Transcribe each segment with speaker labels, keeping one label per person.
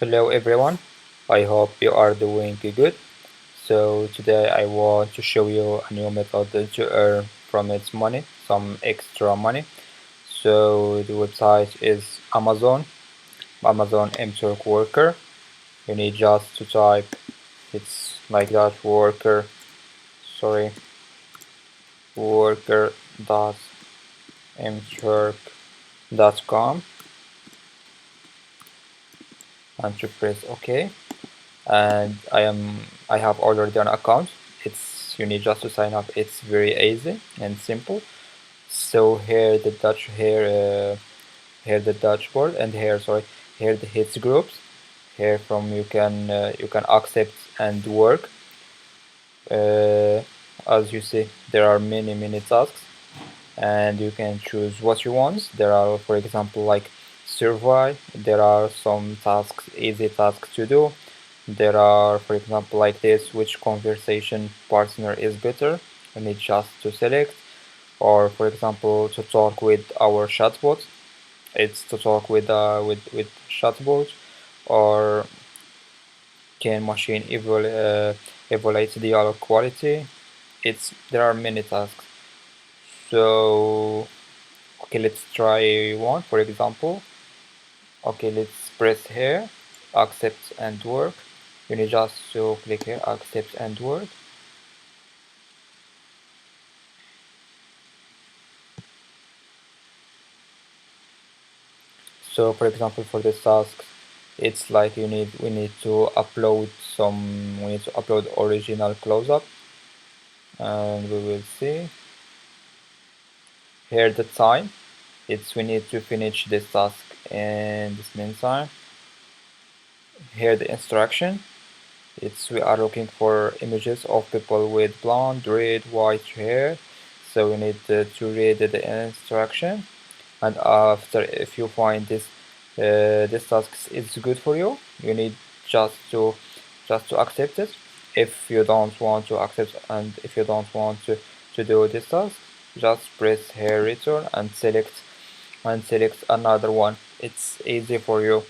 Speaker 1: Hello everyone, I hope you are doing good. So today I want to show you a new method to earn from its money, some extra money. So the website is Amazon MTurk Worker. You need just to type, it's like that, worker.mturk.com, and to press OK. And I have already an account. You need just to sign up. It's very easy and simple. So here the dashboard, and here the hits groups. Here from you can accept and work. As you see, there are many tasks, and you can choose what you want. There are, for example, like survey. There are some tasks, easy tasks to do. There are, for example, like this, which conversation partner is better. You need just to select, or for example, to talk with our chatbot. It's to talk with chatbot, or can machine evaluate the dialog quality. There are many tasks. So okay, let's try one, for example. Okay, let's press here, accept and work. You need just to click here, accept and work. So for example, for this task, it's like we need to upload original close-up, and we will see here the time. We need to finish this task in this meantime. Here the instruction. We are looking for images of people with blonde, red, white hair. So we need to read the instruction, and after, if you find this task is good for you, you need just to accept it. If you don't want to accept, and if you don't want to do this task, just press here return and select another one. It's easy for you.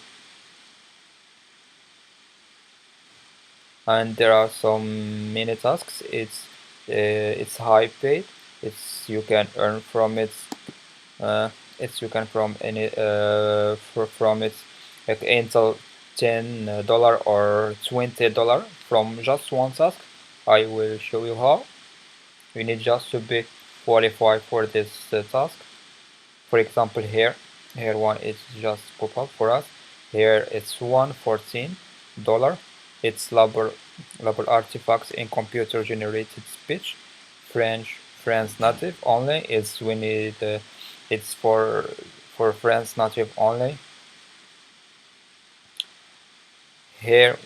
Speaker 1: And there are some mini tasks. It's high paid. You can earn from it. You can from any from it, like until $10 or $20 from just one task. I will show you how. You need just to be qualified for this task. For example, here one is just pop up for us. Here it's $114. It's label artifacts in computer generated speech, French native only. It's for French native only. Here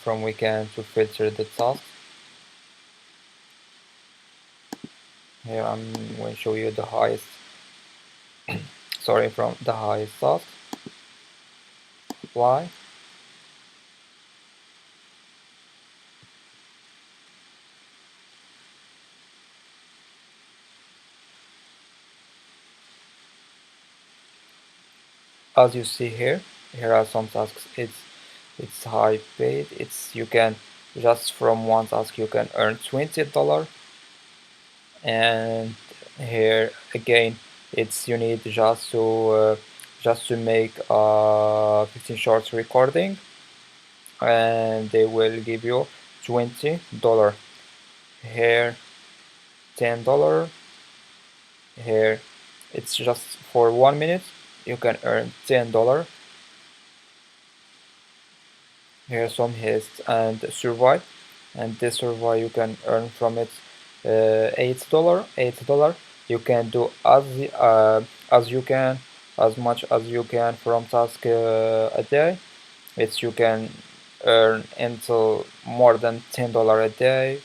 Speaker 1: from we can to filter the tasks. Here I'm going to show you the highest sorry, from the highest task. Apply. As you see here are some tasks. It's high paid. You can just from one task you can earn $20. And here again, you need just to make 15 shorts recording, and they will give you $20. Here $10. Here it's just for 1 minute you can earn $10. Here some hits and survive, and this survive you can earn from it $8. You can do as you can, as much as you can from task a day. You can earn until more than $10 a day.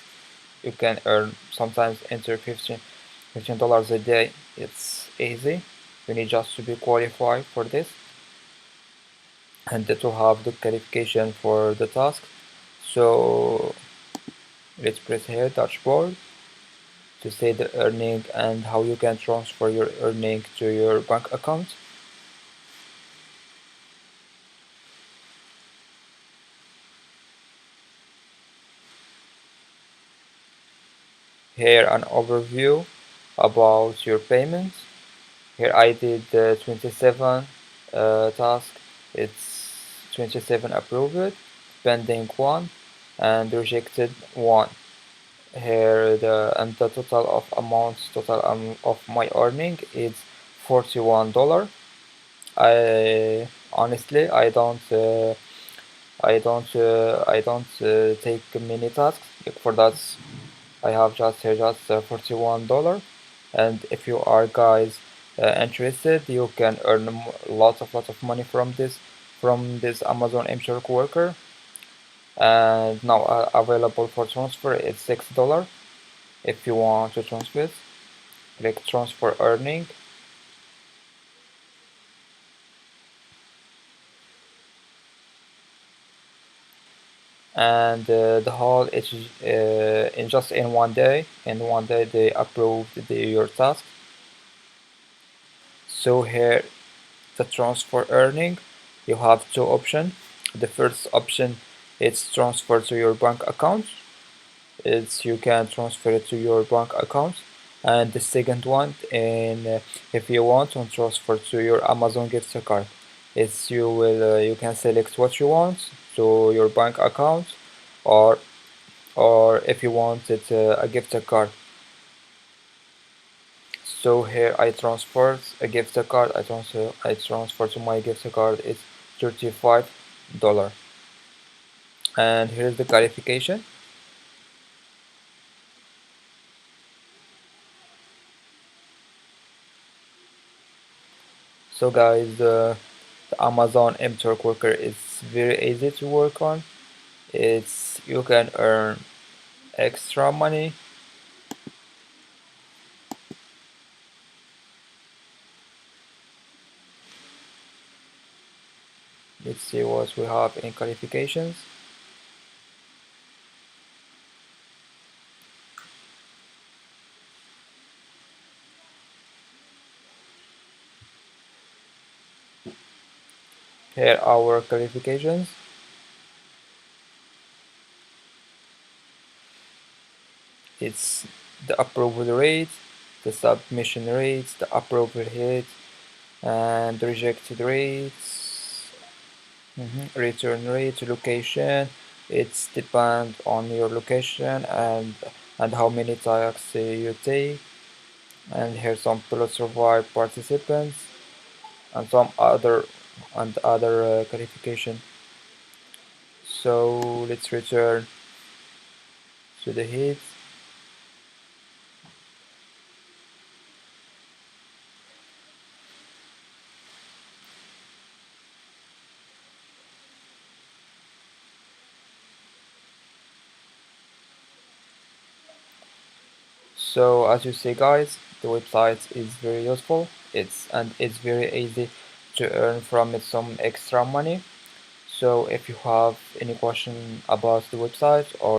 Speaker 1: You can earn sometimes into $15 a day. It's easy. You need just to be qualified for this, and to have the qualification for the task. So let's press here dashboard to see the earning and how you can transfer your earning to your bank account. Here an overview about your payments. Here I did 27 tasks. It's 27 approved, pending 1, and rejected 1. Here the total of amounts, of my earning is $41. I honestly I don't take many tasks. For that I have just $41. And if you are guys interested, you can earn lots of money from this Amazon MTurk worker. And now available for transfer is $6. If you want to transfer, click transfer earning. And the whole is in just in one day. In one day they approved your task. So here the transfer earning, you have two options. The first option is transfer to your bank account. It's you can transfer it to your bank account. And the second one, if you want to transfer to your Amazon gift card, it's you can select what you want to your bank account, or if you want it a gift card. So here I transfer a gift card. I transfer to my gift card. It's $35. And here's the clarification. So guys, the Amazon MTurk worker is very easy to work on. You can earn extra money. Let's see what we have in qualifications. Here are our qualifications. It's the approval rate, the submission rates, the approval rate, and the rejected rates, return rate, location. It's depend on your location and how many tasks you take. And here's some plus survive participants and some other qualification. So let's return to the heat. So as you see guys, the website is very useful. It's very easy to earn from it some extra money. So if you have any question about the website or